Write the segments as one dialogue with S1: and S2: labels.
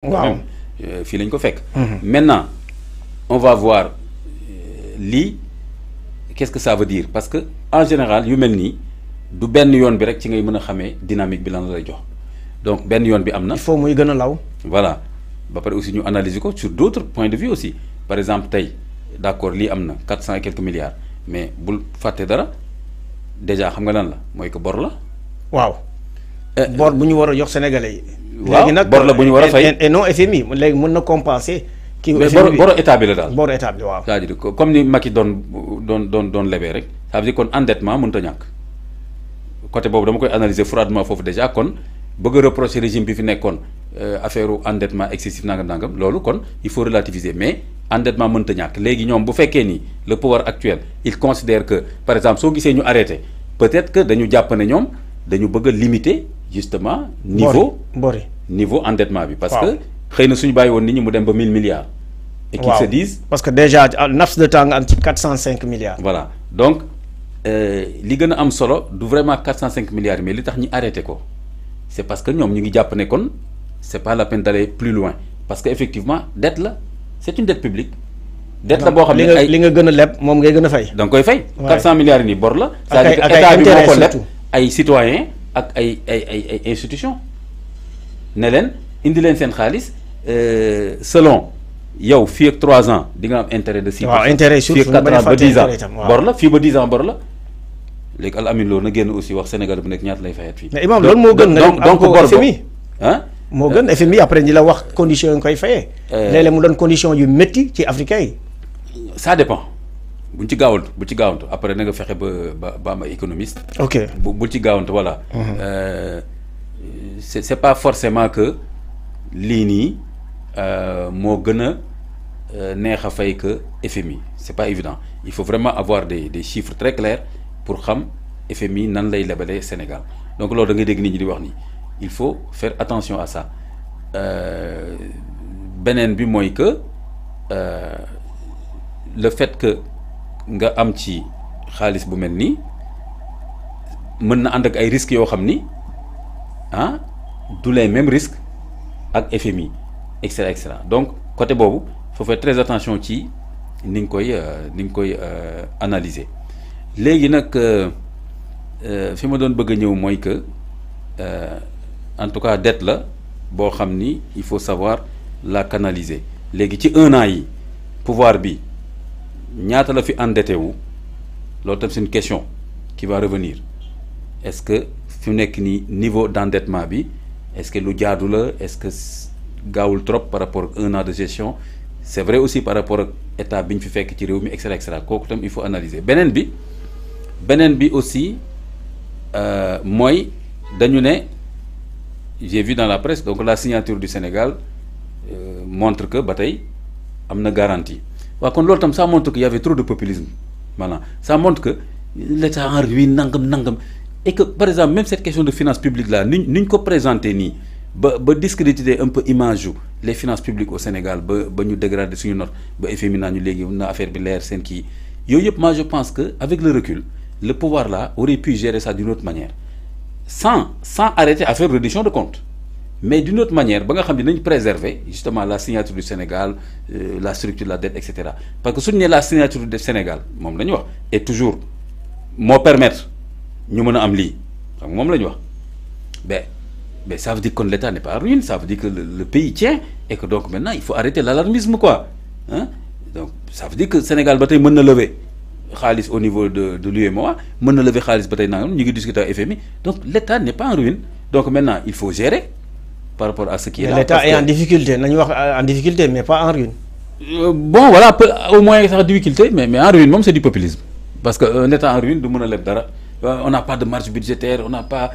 S1: waaw
S2: fii lañ ko fekk. Maintenant on va voir lii qu'est-ce que ça veut dire parce que en général yu mel nii du benn yoon bi rek ci ngay mën a xamee dynamique bi lan la lay jox donc benn yoon bi am na.
S1: il faut muy gën a law.
S2: voilà ba pare aussi ñu analyser ko sur d'autres points de vue aussi par exemple tey d'accord lii am na 400 et quelques milliards mais bul fàtte dara déjà xam nga lan la mooy que bor la.
S1: waaw. bor bu ñu war a jox sénégalais yi.
S2: waaw
S1: léegi nag
S2: bor la bu ñu war a fay
S1: et non FMI léegi mën na compenser. kii
S2: mais boro état bi la daal.
S1: boro état bi waaw.
S2: c'est-à-dire comme ni Macky doon lebee rek ça veut dire kon endettement mënut a ñàkk côté boobu dama koy analyser froidement foofu déjà kon bëgg a reprocher régime bi fi nekkoon affaire endettement excessif nangam loolu kon il faut relativiser mais endettement mënut a ñàkk léegi ñoom bu fekkee ni le pouvoir actuel il considère que par exemple soo gisee ñu arrêté peut-être que dañu jàpp ne ñoom dañu bëgg a limiter justement niveau endettement bi parce que xëy na suñu bàyyi woon nit ñi mu dem ba 1000 milliards. et qu'ils se disent
S1: parce que déjà laps de temps nga am ci 405 milliards.
S2: voilà donc li gën a am solo du vraiment 405 milliards mais li tax ñi arrêté ko c'est parce que ñoom ñu ngi jàpp ne kon c'est pas la peine d'aller plus loin parce que effectivement dette la c'est une dette publique. dette la boo xam ne
S1: li nga gën a leb moom ngay gën a fay.
S2: da nga koy fay. 400 milliards yi nii bor la.
S1: ak ay
S2: état bi moo ko leb
S1: surtout
S2: ay citoyens ak ay institutions ne leen indi leen seen xaalis selon yow fii ak 3 ans di nga am intérêt de 6%.
S1: waaw intérêt surtout
S2: fii ak 4 ans ba 10 ans bor la fii ba 10 ans bor la léegi Al Amine Lo na génn aussi wax Sénégal bu nekk ñaata lay fayat fii.
S1: mais Imam loolu moo gën.
S2: donc bor
S1: FMI
S2: ah.
S1: moo gën FMI après ñi la wax conditions yi nga koy fayee. léeg-léeg mu doon condition yu métti ci africains yi.
S2: ça dépend buñ ci gaawantu après na nga fexe ba am ay économiste.
S1: ok
S2: bu ci gaawantu voilà. c'est pas forcément que lii nii moo gën a neex a fay que FMI c'est pas évident il faut vraiment avoir des chiffres très clairs pour xam FMI nan lay lebalee Sénégal donc loolu da ngay dégg nit ñi di wax nii il faut faire attention à ça beneen bi mooy que le fait que nga am ci xaalis bu mel nii mën na ànd ak ay risques yoo xam ni ah du les mêmes risques ak FMI et cetera donc côté boobu faut faire très attention ci ni nga koy analyser léegi nag fi ma doon bëgg a ñëw mooy que en tout cas dette la boo xam ni il faut savoir la canaliser léegi ci 1 an yi pouvoir bi ñaata la fi endetté wu loolu tam c'est une question qui va revenir est-ce que fi mu nekk nii niveau d'endettement bi est-ce que lu jaadu la est-ce que gaawul trop par rapport ak 1 an de gestion c'est vrai aussi par rapport ak état bi ñu fi fekk ci réew mi et cetera kooku tam il faut analyser beneen bi aussi mooy dañu ne j'ai vu dans la presse donc la signature du Sénégal montre que ba tey am na garantie waaw kon loolu tam ça montre qu'il y avait trop de populisme voilà ça montre que l'État en ruine nangam et que par exemple même cette question de finances publiques là ni ñu ko présenter nii ba discréditer un peu image yu les finances publiques au Sénégal ba ñu dégrader suñu note ba FMI naa ñu léegi na affaire bi leer seen kii yooyu yëpp moi je pense que avec le recul le pouvoir là aurait pu gérer ça d'une autre manière sans arrêter à faire reddition de comptes mais d'une autre manière ba nga xam ne nañ préserver justement la signature du Sénégal la structure de la dette et cetera parce que suñu ne la signature du Sénégal moom la ñu wax et toujours moo permettre ñu mën a am lii xam nga moom la ñu wax mais ça veut dire que l'État n'est pas en ruine ça veut dire que le pays tient et que donc maintenant il faut arrêter l'alarmisme quoi hein donc ça veut dire que Sénégal ba tey mën na lever xaalis au niveau de l'UEMOA mën na lever xaalis ba tey nangam ñu ngi discuter ak FMI donc l'État n'est pas en ruine donc maintenant il faut gérer par rapport à ce qui est là.
S1: L'État est en difficulté nañu wax en difficulté mais pas en ruine.
S2: Bon voilà au moins sax difficulté mais en ruine moom c'est du populisme parce que un État en ruine du mën a leb dara on n'a pas de marge budgétaire on n'a pas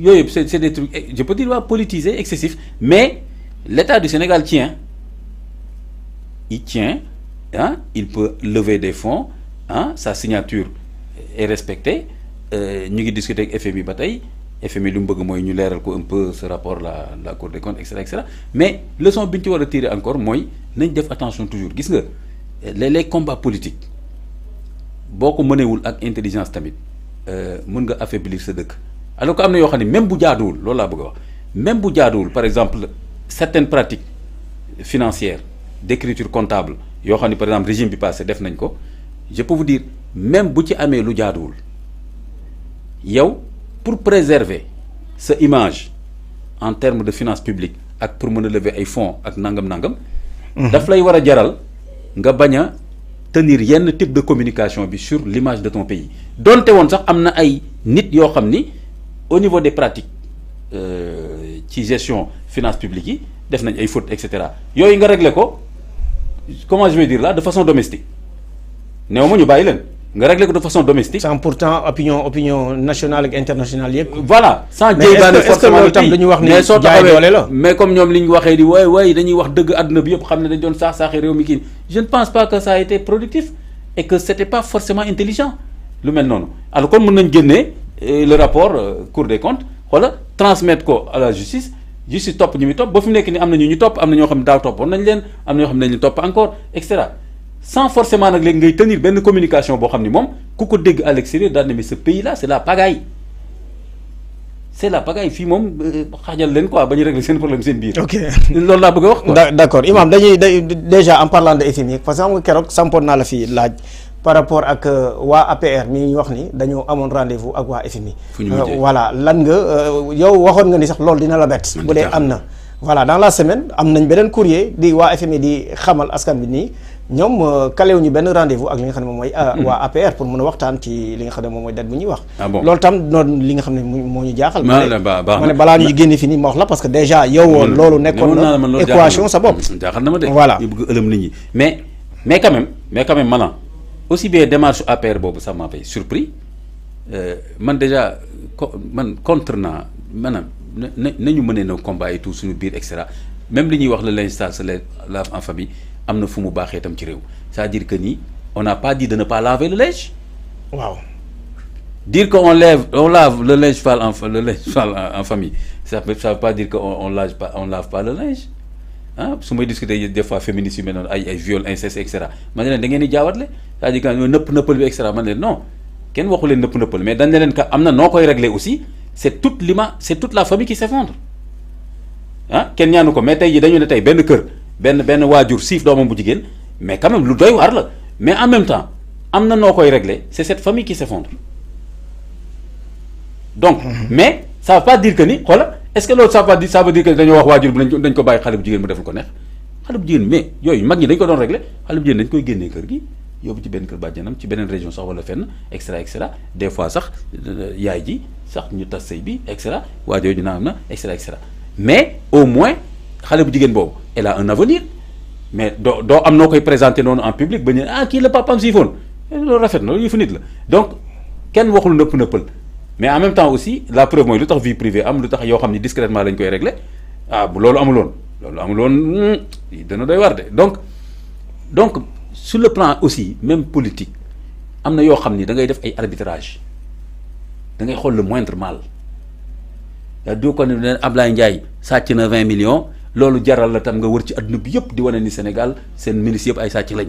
S2: yooyu c'est des trucs je peux dire waa politisé excessif mais l'État du Sénégal tient il peut lever des fonds sa signature est respectée ñu ngi discuter ak FMI ba tey FMI lu mu bëgg mooy ñu leeral ko un peu ce rapport la Cour des comptes et cetera mais leçon bi ñu ci war a tirer encore mooy nañ def attention toujours gis nga les combats politiques boo ko mënewul ak intelligence tamit mën nga affaiblir sa dëkk alors que am na yoo xam ne même bu jaaduwul loolu laa bëgg a wax même bu jaaduwul par exemple certaines pratiques financières d'écriture comptable yoo xam ne par exemple régime bi passé def nañ ko je peux vous dire même bu ci amee lu jaaduwul yow pour préserver sa image en termes de finances publiques ak pour mën a lever ay fonds ak nangam-nangam. daf lay war a jaral nga bañ a tenir yenn type de communication bi sur l'image de ton pays donte woon sax am na ay nit yoo xam ni au niveau des pratiques ci gestion finances publiques yi def nañ ay fautes et cetera yooyu nga régler ko comment je vais dire là de façon domestique néew ma ñu bàyyi leen nga régler ko de façon domestique.
S1: sans pourtant opinion nationale ak internationale yëpp.
S2: voilà sans jéegaane forcément
S1: tam dañu wax ni
S2: mais soo
S1: jaay doole
S2: taxawee
S1: la.
S2: mais comme ñoom li ñu waxee di waay dañuy wax dëgg àdduna bi yëpp xam ne dañ doon saaxee réew mi kii je ne pense pas que ça a été productif et que c'était pas forcément intelligent lu mel noonu alors kon mën nañ génnee le rapport Cour des comptes wala transmettre ko à la justice topp ñu muy topp ba fi mu nekk ni am na ñu topp am na ñoo xam ne daaw toppoon nañ leen am na ñoo xam ne dañ leen topp encore et cetera sans forcément nag léegi ngay tenir benn communication boo xam ni moom ku ko dégg à l'extérieur daal ne mais ce pays là c'est la pagaille fii moom xaajal leen quoi ba ñu régler seen problème seen biir.
S1: ok
S2: loolu laa bëgg a wax quoi.
S1: d'accord Imam déjà en parlant de FMI parce que xam nga keroog sampoon naa la fii laaj par rapport ak waa APR mi ñu wax ni dañoo amoon rendez-vous ak waa FMI.
S2: fu ñu mujjee
S1: voilà lan nga yow waxoon nga ni sax loolu dina la bett. bu dee am na. voilà dans la semaine am nañ beneen courrier di waa FMI di xamal askan bi nii ñoom kalewuñu benn rendez-vous ak li nga xam ne moom mooy. waa APR pour mën a waxtaan ci li nga xam ne moom mooy date bu ñuy wax.
S2: ah bon
S1: loolu tam noonu li nga xam ne moo ñu jaaxal.
S2: ma
S1: ne balaa ñuy génne fi nii ma wax la parce que déjà yow woon loolu nekkoon na équation sa bopp.
S2: jaaxal na ma de.
S1: voilà
S2: ñu bëgg ëlëm nit ñi mais quand même maanaam aussi bien démarche APR boobu ça m'a fait surpris man déjà man contre naa maanaam nañu mënee na combat et tout suñu biir et cetera même li ñuy wax le linge sale se lave en famille am na fu mu baaxee itam ci réew c'est-à-dire que ni on n'a pas dit de ne pas laver le linge.
S1: waaw
S2: dire que on lave le linge sale en famille ça veut pas dire que on lave pas le linge ah su may discuter des fois féministes yu mel noonu ay viol inceste et cetera man ne leen da ngeen di jaawatle c'est-à-dire que nëppal bi et cetera man ne leen non kenn waxu leen nëppal mais dañ ne leen que am na noo koy régler aussi c'est toute la famille qui s'effondre ah kenn ñaanu ko mais tey jii dañu ne tey benn kër benn waajur siif doomam bu jigéen mais quand même lu doy waar la mais en même temps am na noo koy régler c'est cette famille qui s'effondre donc mais ça veut pas dire que ni xoola est-ce que loolu ça veut dire que dañoo wax waajur bi dañ ko bàyyi xale bu jigéen mu defal ko neex xale bu jigéen mais yooyu mag ñi dañ ko doon régler xale bu jigéen dañ koy génnee kër gi yóbbu ci benn kër bàjjanam ci beneen région sax wala fenn et cetera des fois sax yaay ji sax ñu tas sëy bi et cetera waajoo ji am na et cetera mais au moins xale bu jigéen boobu elle a un avenir mais doo am noo koy présenter noonu en public ba ñu kii la papaam siifoon loolu rafet na loolu yëfu nit la donc kenn waxul nëppal mais en même temps aussi la preuve mooy lu tax vie privée am lu tax yoo xam ni discrètement lañ koy régler bu loolu amuloon dana doy war de donc sur le plan aussi même politique am na yoo xam ni da ngay def ay arbitrage da ngay xool le moindre mal doo ko ne Ablaye Ndiaye sàcc na 20 millions loolu jaral la tam nga wër ci adduna bi yëpp di wane ni Sénégal seen ministre yëpp ay sàcc lañ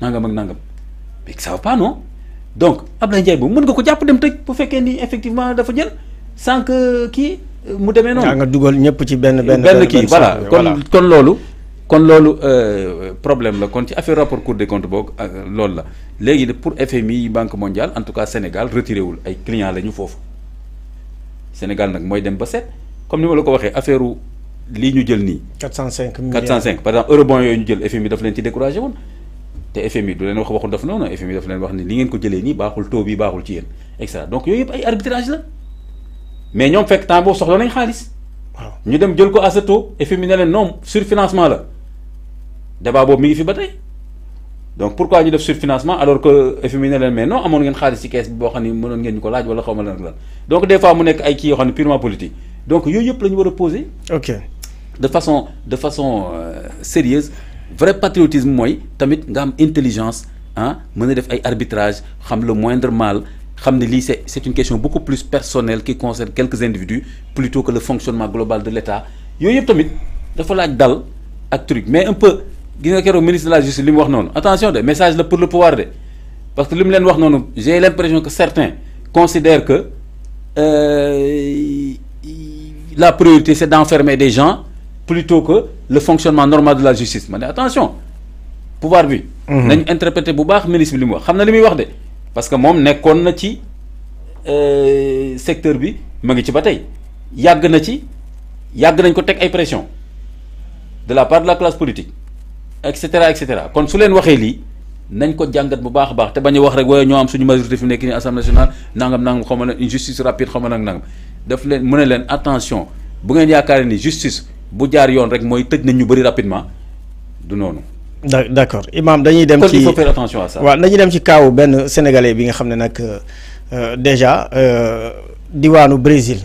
S2: nangam ak nangam mais ça va pas non donc Ablaye Ndiaye boobu mën nga ko jàpp dem tëj bu fekkee ni effectivement dafa jël sans que kii mu demee noonu.
S1: nga dugal ñëpp ci benn
S2: kii voilà kon loolu problème la kon ci affaire rapport Cour des comptes boog loolu la léegi pour FMI Banque mondiale en tout cas Sénégal retiré wul ay clients la ñu foofu Sénégal nag mooy dem ba set comme ni ma la ko waxee affaire lii ñu jël nii.
S1: 405 milliards
S2: 405 par exemple eurobond yooyu ñu jël FMI daf leen ci découragé woon te FMI du leen waxu daf noonu FMI daf leen wax ni li ngeen ko jëlee nii baaxul taux bi baaxul ci yéen et cetera donc yooyu yëpp ay arbitrage la mais ñoom fekk temps boobu soxla nañ xaalis.
S1: waaw
S2: ñu dem jël ko à ce taux FMI ne leen non surfinancement la. débat boobu mi ngi fi ba tey donc pourquoi ñu def surfinancement alors que FMI ne leen mais non amoon ngeen xaalis ci kees bi boo xam ne mënoon ngeen ñu ko laaj wala xaw ma lan ak lan donc des fois mu nekk ay kii yoo xam ne purement politique donc yooyu yëpp la ñu war a poser.
S1: ok
S2: de façon sérieuse vrai patriotisme mooy tamit nga am intelligence mën a def ay arbitrage xam le moindre mal xam ne lii c'est une question beaucoup plus personnelle qui concerne quelques individus plutôt que le fonctionnement global de l'État yooyu yëpp tamit dafa laaj dal ak truc mais un peu. gis nga keroog ministre de la justice li mu wax noonu attention de message la pour le pouvoir de parce que li mu leen wax noonu j'ai l'impression que certains considèrent que la priorité c'est d'enfermer des gens plutôt que le fonctionnement normal de la justice ma ne attention pouvoir bi. nañ interpréter bu baax ministre bi li mu wax xam na li muy wax de parce que moom nekkoon na ci secteur bi ma ngi ci ba tey yàgg nañ ko teg ay pression de la part de la classe politique et cetera kon su leen waxee lii nañ ko jàngat bu baax a baax te bañ a wax rek waaye ñoo am suñu majorité fi mu nekk nii assemblée nationale nangam xaw ma ne une justice rapide xaw ma nangam daf leen mu ne leen attention bu ngeen yaakaaree ni justice bu jaar yoon rek mooy tëj nañ ñu bëri rapidement du noonu.
S1: d'accord Imam dañuy dem ci
S2: il faut faire attention à ça.
S1: waaw dañuy dem ci kaawu benn sénégalais bi nga xam ne nag déjà diwaanu Brésil.